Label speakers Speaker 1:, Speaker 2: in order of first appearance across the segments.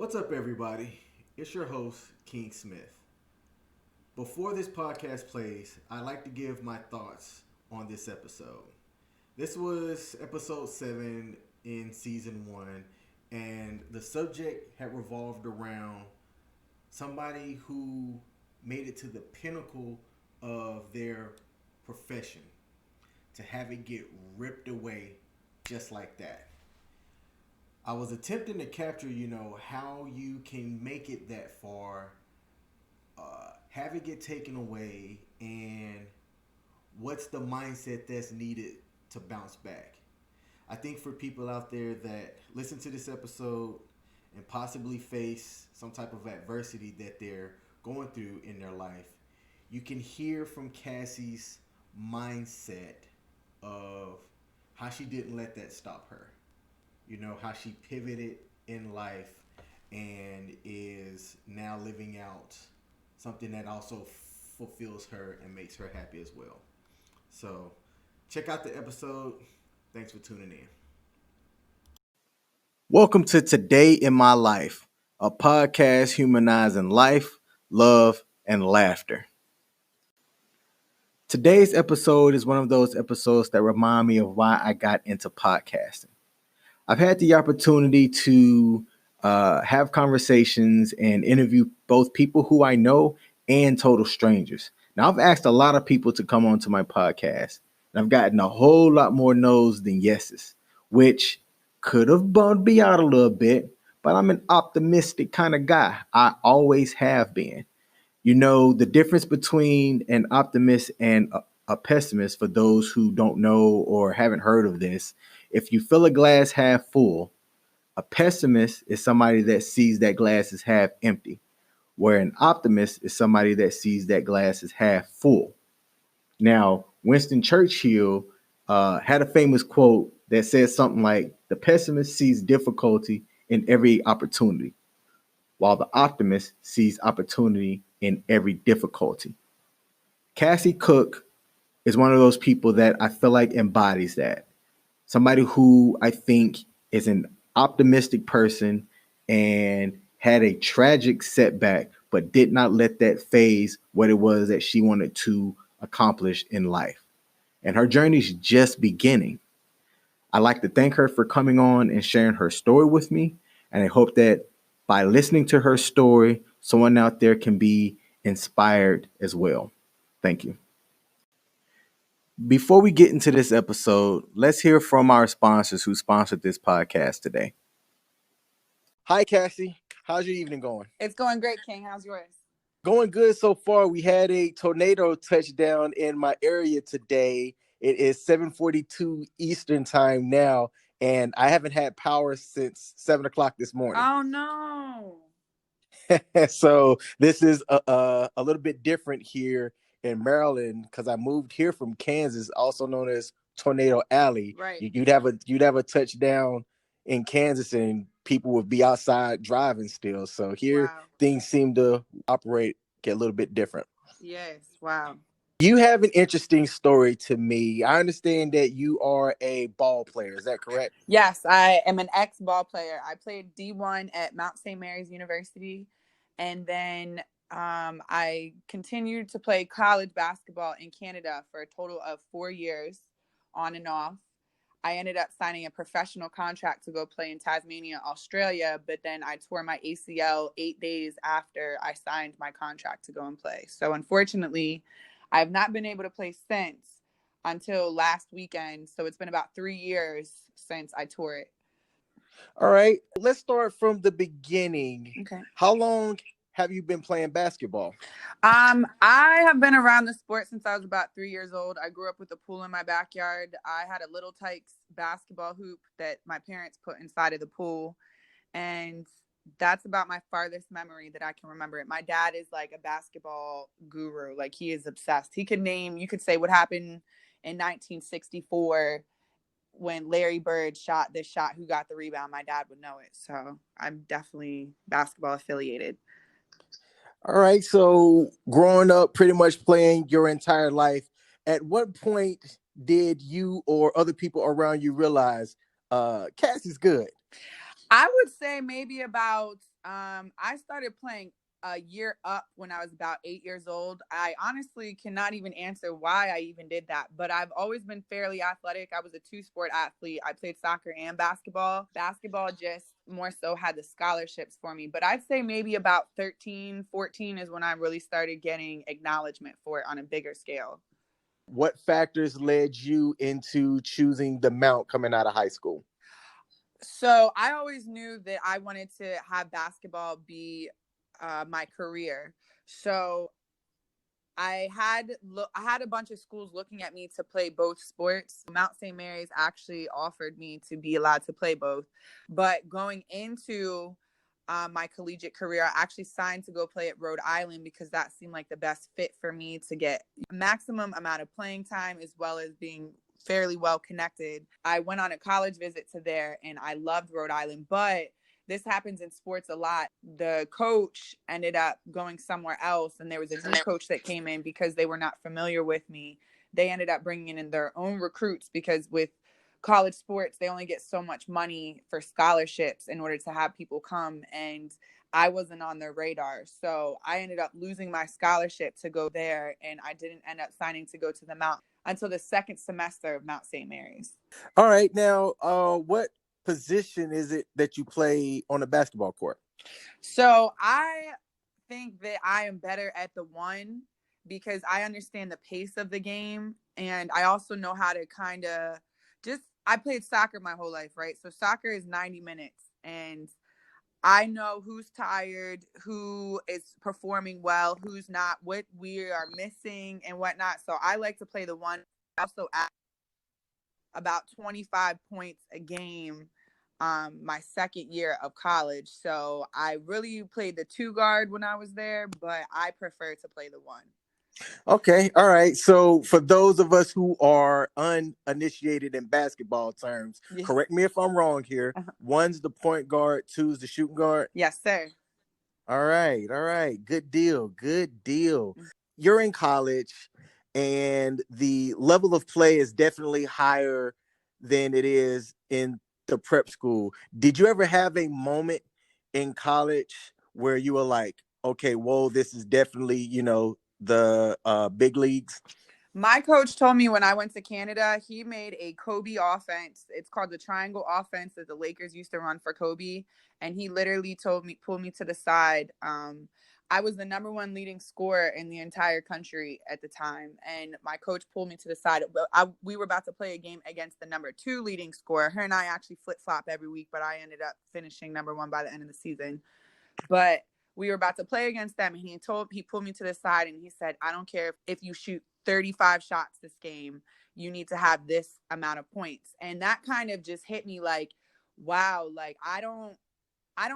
Speaker 1: What's up, everybody? It's your host, King Smith. Before this podcast plays, I'd like to give my thoughts on this episode. This was episode 7 in season 1, and the subject had revolved around somebody who made it to the pinnacle of their profession to have it get ripped away just like that. I was attempting to capture, how you can make it that far, have it get taken away, and what's the mindset that's needed to bounce back. I think for people out there that listen to this episode and possibly face some type of adversity that they're going through in their life, you can hear from Cassie's mindset of how she didn't let that stop her. How she pivoted in life and is now living out something that also fulfills her and makes her happy as well. So check out the episode. Thanks for tuning in. Welcome to Today in My Life, a podcast humanizing life, love, and laughter. Today's episode is one of those episodes that remind me of why I got into podcasting. I've had the opportunity to have conversations and interview both people who I know and total strangers. Now, I've asked a lot of people to come onto my podcast, and I've gotten a whole lot more no's than yeses, which could have bummed me out a little bit, but I'm an optimistic kind of guy. I always have been. The difference between an optimist and a pessimist, for those who don't know or haven't heard of this, if you fill a glass half full, a pessimist is somebody that sees that glass is half empty, where an optimist is somebody that sees that glass is half full. Now, Winston Churchill had a famous quote that says something like, the pessimist sees difficulty in every opportunity, while the optimist sees opportunity in every difficulty. Cassie Cooke is one of those people that I feel like embodies that. Somebody who I think is an optimistic person and had a tragic setback, but did not let that phase what it was that she wanted to accomplish in life. And her journey is just beginning. I'd like to thank her for coming on and sharing her story with me. And I hope that by listening to her story, someone out there can be inspired as well. Thank you. Before we get into this episode, let's hear from our sponsors who sponsored this podcast today. Hi, Cassie. How's your evening going?
Speaker 2: It's going great, King. How's yours?
Speaker 1: Going good so far. We had a tornado touchdown in my area today. It is 7:42 Eastern time now, and I haven't had power since 7 o'clock this morning.
Speaker 2: Oh, no.
Speaker 1: So this is a little bit different here in Maryland because I moved here from Kansas, also known as Tornado Alley.
Speaker 2: Right.
Speaker 1: You'd have a touchdown in Kansas and people would be outside driving still. So here things seem to get a little bit different.
Speaker 2: Yes. Wow.
Speaker 1: You have an interesting story to me. I understand that you are a ball player. Is that correct?
Speaker 2: Yes, I am an ex-ball player. I played D1 at Mount St. Mary's University, and then I continued to play college basketball in Canada for a total of 4 years, on and off. I ended up signing a professional contract to go play in Tasmania, Australia, but then I tore my ACL 8 days after I signed my contract to go and play. So unfortunately, I've not been able to play since until last weekend. So it's been about 3 years since I tore it.
Speaker 1: All right. Let's start from the beginning.
Speaker 2: Okay.
Speaker 1: How long have you been playing basketball?
Speaker 2: I have been around the sport since I was about 3 years old. I grew up with a pool in my backyard. I had a Little Tykes basketball hoop that my parents put inside of the pool. And that's about my farthest memory that I can remember it. My dad is like a basketball guru. Like, he is obsessed. You could say what happened in 1964 when Larry Bird shot this shot, who got the rebound. My dad would know it. So I'm definitely basketball affiliated.
Speaker 1: All right. So growing up, pretty much playing your entire life, at what point did you or other people around you realize Cassie's good?
Speaker 2: I would say maybe about, I started playing a year up when I was about 8 years old. I honestly cannot even answer why I even did that, but I've always been fairly athletic. I was a two-sport athlete. I played soccer and basketball. Basketball just more so had the scholarships for me, but I'd say maybe about 13, 14 is when I really started getting acknowledgement for it on a bigger scale.
Speaker 3: What factors led you into choosing the Mount coming out of high school?
Speaker 2: So I always knew that I wanted to have basketball be my career. So I had a bunch of schools looking at me to play both sports. Mount St. Mary's actually offered me to be allowed to play both. But going into my collegiate career, I actually signed to go play at Rhode Island because that seemed like the best fit for me to get maximum amount of playing time as well as being fairly well connected. I went on a college visit to there and I loved Rhode Island, but this happens in sports a lot. The coach ended up going somewhere else, and there was a new coach that came in because they were not familiar with me. They ended up bringing in their own recruits because with college sports, they only get so much money for scholarships in order to have people come, and I wasn't on their radar. So I ended up losing my scholarship to go there, and I didn't end up signing to go to the Mount until the second semester of Mount St. Mary's.
Speaker 3: All right. Now, what position is it that you play on a basketball court?
Speaker 2: So I think that I am better at the one because I understand the pace of the game. And I also know how to kind of I played soccer my whole life, right? So soccer is 90 minutes and I know who's tired, who is performing well, who's not, what we are missing and whatnot. So I like to play the one. I also about 25 points a game my second year of college. So I really played the two guard when I was there, but I prefer to play the one.
Speaker 3: Okay. All right. So for those of us who are uninitiated in basketball terms,
Speaker 2: Yes.
Speaker 3: correct me if I'm wrong here. One's the point guard, two's the shooting guard.
Speaker 2: Yes, sir.
Speaker 3: All right. All right. Good deal. Good deal. You're in college and the level of play is definitely higher than it is in the prep school. Did you ever have a moment in college where you were like, okay, whoa, this is definitely, the big leagues?
Speaker 2: My coach told me when I went to Canada, he made a Kobe offense. It's called the triangle offense that the Lakers used to run for Kobe. And he literally pulled me to the side. I was the number one leading scorer in the entire country at the time. And my coach pulled me to the side. We were about to play a game against the number two leading scorer. Her and I actually flip-flop every week, but I ended up finishing number one by the end of the season. But we were about to play against them, and he pulled me to the side and he said, I don't care if you shoot 35 shots this game, you need to have this amount of points. And that kind of just hit me like, wow, like I don't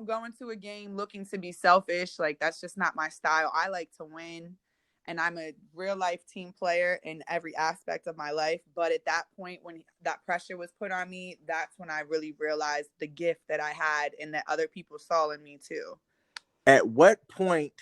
Speaker 2: go into a game looking to be selfish. Like that's just not my style. I like to win. And I'm a real life team player in every aspect of my life. But at that point, when that pressure was put on me, that's when I really realized the gift that I had and that other people saw in me too.
Speaker 3: At what point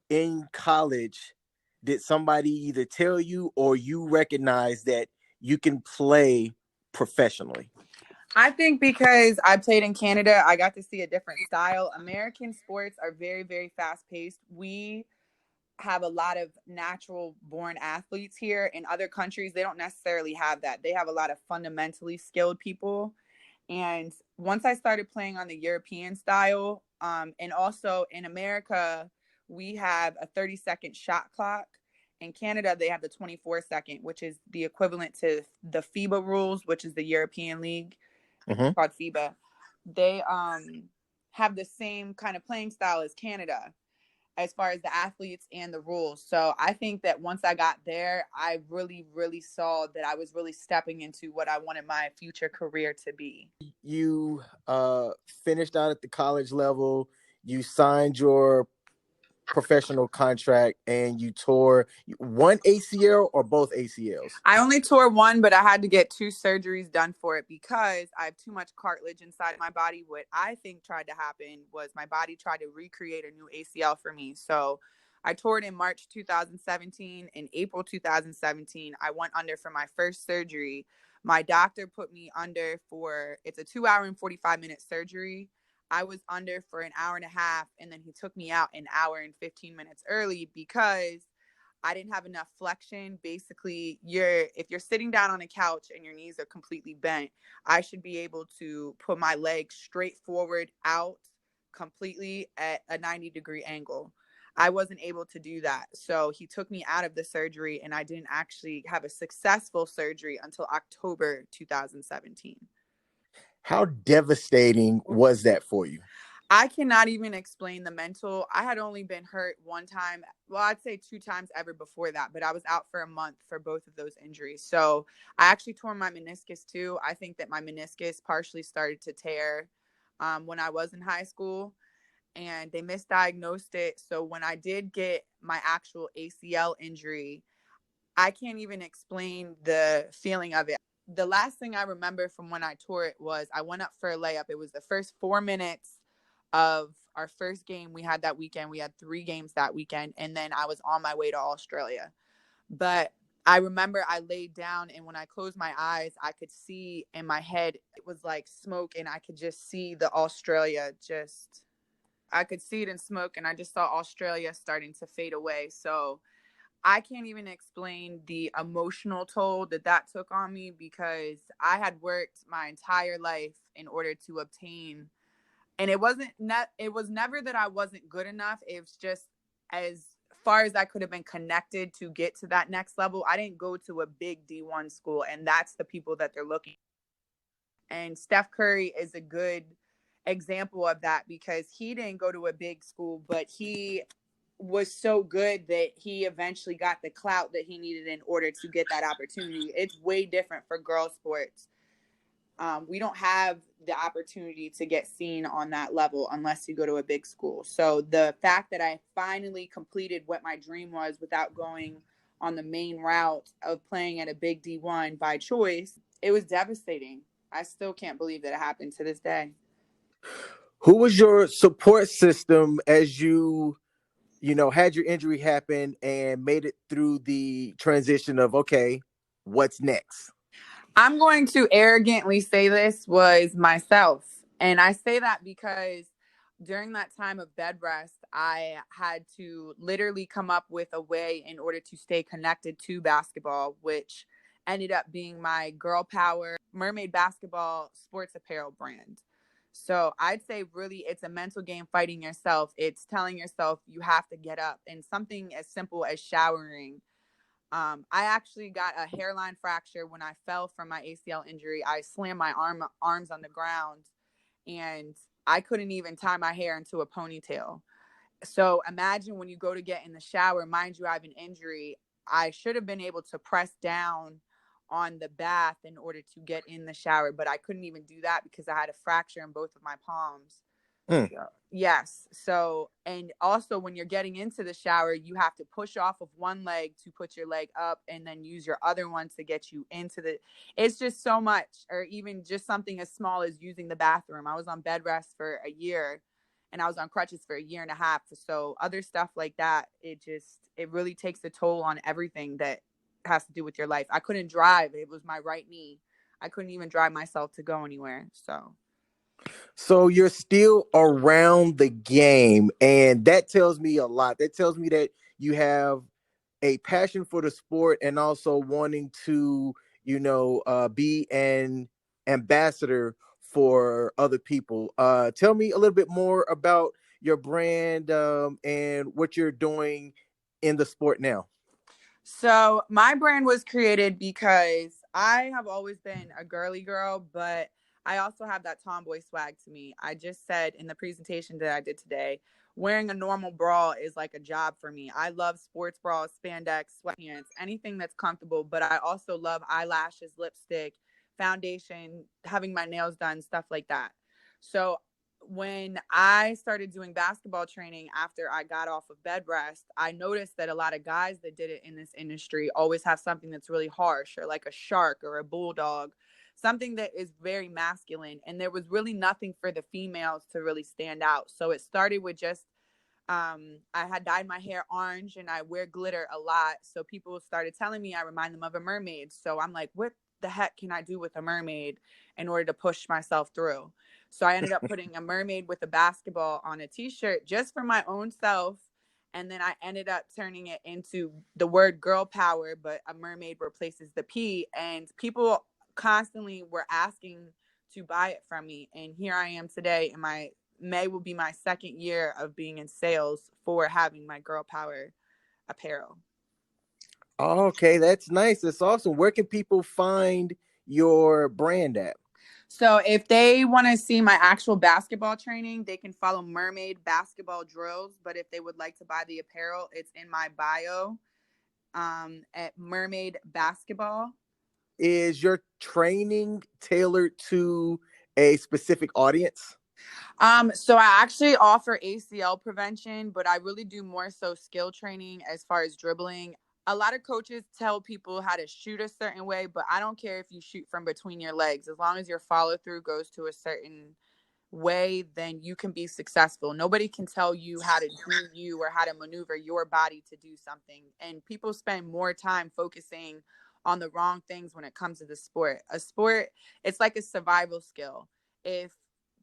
Speaker 3: in college did somebody either tell you or you recognize that you can play professionally?
Speaker 2: I think because I played in Canada, I got to see a different style. American sports are very, very fast paced. We have a lot of natural born athletes here. In other countries, they don't necessarily have that. They have a lot of fundamentally skilled people. And once I started playing on the European style, and also in America, we have a 30-second shot clock. In Canada, they have the 24-second, which is the equivalent to the FIBA rules, which is the European League, called FIBA. They have the same kind of playing style as Canada as far as the athletes and the rules. So I think that once I got there, I really, really saw that I was really stepping into what I wanted my future career to be.
Speaker 3: You finished out at the college level, you signed your professional contract, and you tore one ACL or both ACLs?
Speaker 2: I only tore one, but I had to get two surgeries done for it because I have too much cartilage inside my body. What I think tried to happen was my body tried to recreate a new ACL for me. So I tore it in March 2017. In April 2017, I went under for my first surgery. My doctor put me under it's a 2 hour and 45-minute surgery. I was under for an hour and a half, and then he took me out an hour and 15 minutes early because I didn't have enough flexion. Basically, if you're sitting down on a couch and your knees are completely bent, I should be able to put my legs straight forward out completely at a 90-degree angle. I wasn't able to do that. So he took me out of the surgery, and I didn't actually have a successful surgery until October 2017.
Speaker 3: How devastating was that for you?
Speaker 2: I cannot even explain the mental. I had only been hurt one time. Well, I'd say 2 times ever before that, but I was out for a month for both of those injuries. So I actually tore my meniscus too. I think that my meniscus partially started to tear when I was in high school, and they misdiagnosed it. So when I did get my actual ACL injury, I can't even explain the feeling of it. The last thing I remember from when I tore it was I went up for a layup. It was the first 4 minutes of our first game we had that weekend. We had 3 games that weekend, and then I was on my way to Australia. But I remember I laid down, and when I closed my eyes, I could see in my head, it was like smoke, and I could just see the Australia I could see it in smoke, and I just saw Australia starting to fade away. So I can't even explain the emotional toll that took on me, because I had worked my entire life in order to obtain, and it was never that I wasn't good enough. It was just as far as I could have been connected to get to that next level. I didn't go to a big D1 school, and that's the people that they're looking. And Steph Curry is a good example of that, because he didn't go to a big school, but he was so good that he eventually got the clout that he needed in order to get that opportunity. It's way different for girls sports. We don't have the opportunity to get seen on that level unless you go to a big school. So the fact that I finally completed what my dream was without going on the main route of playing at a big D1 by choice, it was devastating. I still can't believe that it happened to this day.
Speaker 3: Who was your support system as you had your injury happen and made it through the transition of, okay, what's next?
Speaker 2: I'm going to arrogantly say this was myself. And I say that because during that time of bed rest, I had to literally come up with a way in order to stay connected to basketball, which ended up being my Girl Power Mermaid Basketball sports apparel brand. So I'd say really it's a mental game fighting yourself. It's telling yourself you have to get up, and something as simple as showering. I actually got a hairline fracture when I fell from my ACL injury. I slammed my arms on the ground, and I couldn't even tie my hair into a ponytail. So imagine when you go to get in the shower, mind you, I have an injury. I should have been able to press down on the bath in order to get in the shower, but I couldn't even do that because I had a fracture in both of my palms. Yes. So, and also when you're getting into the shower, you have to push off of one leg to put your leg up, and then use your other one to get you into it's just so much. Or even just something as small as using the bathroom. I was on bed rest for a year, and I was on crutches for a year and a half. So other stuff like that, it really takes a toll on everything that has to do with your life. I couldn't drive. It was my right knee. I couldn't even drive myself to go anywhere.
Speaker 3: So you're still around the game, and that tells me a lot. That tells me that you have a passion for the sport, and also wanting to, be an ambassador for other people. Tell me a little bit more about your brand, and what you're doing in the sport now.
Speaker 2: So my brand was created because I have always been a girly girl, but I also have that tomboy swag to me. I just said in the presentation that I did today, wearing a normal bra is like a job for me. I love sports bras, spandex, sweatpants, anything that's comfortable, but I also love eyelashes, lipstick, foundation, having my nails done, stuff like that. So when I started doing basketball training after I got off of bed rest, I noticed that a lot of guys that did it in this industry always have something that's really harsh, or like a shark or a bulldog, something that is very masculine. And there was really nothing for the females to really stand out. So it started with just, I had dyed my hair orange and I wear glitter a lot. So people started telling me I remind them of a mermaid. So I'm like, what the heck can I do with a mermaid in order to push myself through? So I ended up putting a mermaid with a basketball on a t-shirt just for my own self. And then I ended up turning it into the word girl power, but a mermaid replaces the P. And people constantly were asking to buy it from me. And here I am today, and my May will be my second year of being in sales for having my girl power apparel.
Speaker 3: Okay, that's nice. That's awesome. Where can people find your brand at?
Speaker 2: So if they want to see my actual basketball training, they can follow Mermaid Basketball Drills. But if they would like to buy the apparel, it's in my bio at Mermaid Basketball.
Speaker 3: Is your training tailored to a specific audience?
Speaker 2: So I actually offer ACL prevention, but I really do more so skill training as far as dribbling. A lot of coaches tell people how to shoot a certain way, but I don't care if you shoot from between your legs. As long as your follow through goes to a certain way, then you can be successful. Nobody can tell you how to do you or how to maneuver your body to do something. And people spend more time focusing on the wrong things when it comes to the sport. A sport, it's like a survival skill. If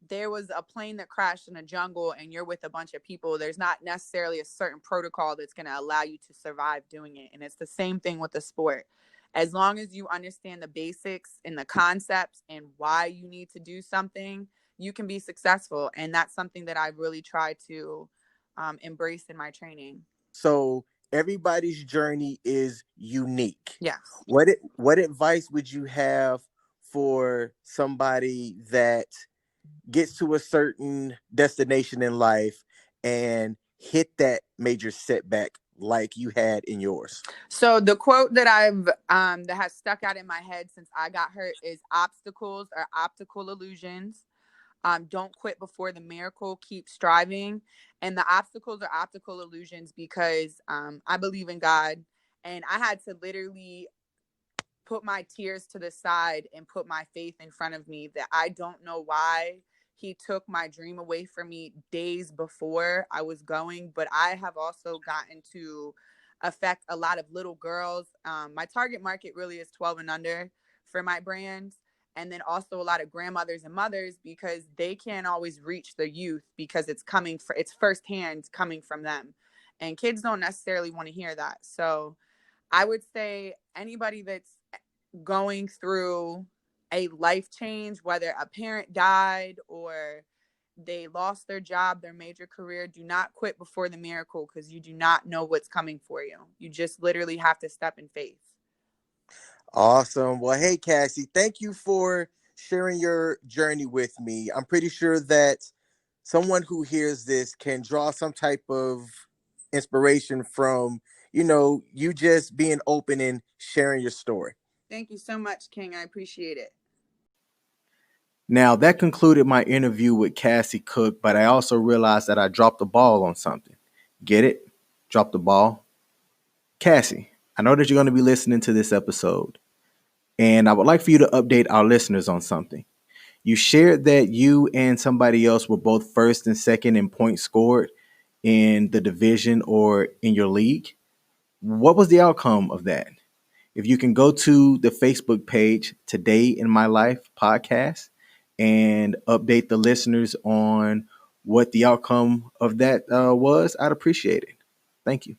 Speaker 2: there was a plane that crashed in a jungle and you're with a bunch of people, there's not necessarily a certain protocol that's going to allow you to survive doing it. And it's the same thing with the sport. As long as you understand the basics and the concepts and why you need to do something, you can be successful. And that's something that I really try to embrace in my training.
Speaker 3: So everybody's journey is unique.
Speaker 2: Yes.
Speaker 3: What advice would you have for somebody that gets to a certain destination in life and hit that major setback like you had in yours?
Speaker 2: So the quote that I've that has stuck out in my head since I got hurt is obstacles are optical illusions. Don't quit before the miracle, keep striving. And the obstacles are optical illusions because I believe in God, and I had to literally put my tears to the side and put my faith in front of me that I don't know why he took my dream away from me days before I was going, but I have also gotten to affect a lot of little girls. My target market really is 12 and under for my brands. And then also a lot of grandmothers and mothers, because they can't always reach the youth because it's firsthand coming from them. And kids don't necessarily want to hear that. So I would say anybody that's going through a life change, whether a parent died or they lost their job, their major career, do not quit before the miracle, because you do not know what's coming for you. You just literally have to step in faith.
Speaker 3: Awesome. Well, hey, Cassie, thank you for sharing your journey with me. I'm pretty sure that someone who hears this can draw some type of inspiration from, you just being open and sharing your story.
Speaker 2: Thank you so much, King. I appreciate it.
Speaker 1: Now, that concluded my interview with Cassie Cooke, but I also realized that I dropped the ball on something. Get it? Drop the ball. Cassie, I know that you're going to be listening to this episode, and I would like for you to update our listeners on something. You shared that you and somebody else were both first and second in points scored in the division or in your league. What was the outcome of that? If you can go to the Facebook page, Today in My Life podcast, and update the listeners on what the outcome of that was, I'd appreciate it. Thank you.